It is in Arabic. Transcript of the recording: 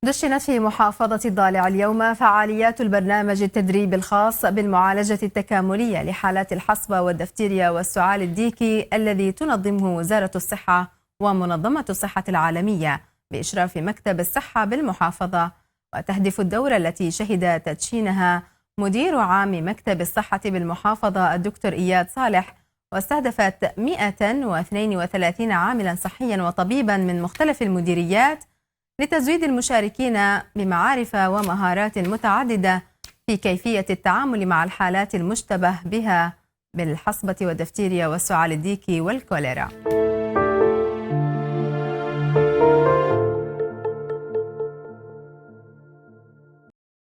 دشنت في محافظة الضالع اليوم فعاليات البرنامج التدريبي الخاص بالمعالجة التكاملية لحالات الحصبة والدفتيريا والسعال الديكي الذي تنظمه وزارة الصحة ومنظمة الصحة العالمية بإشراف مكتب الصحة بالمحافظة. وتهدف الدورة التي شهد تدشينها مدير عام مكتب الصحة بالمحافظة الدكتور إياد صالح، واستهدفت 132 عاملا صحيا وطبيبا من مختلف المديريات لتزويد المشاركين بمعارف ومهارات متعددة في كيفية التعامل مع الحالات المشتبه بها بالحصبة والدفتيريا والسعال الديكي والكوليرا.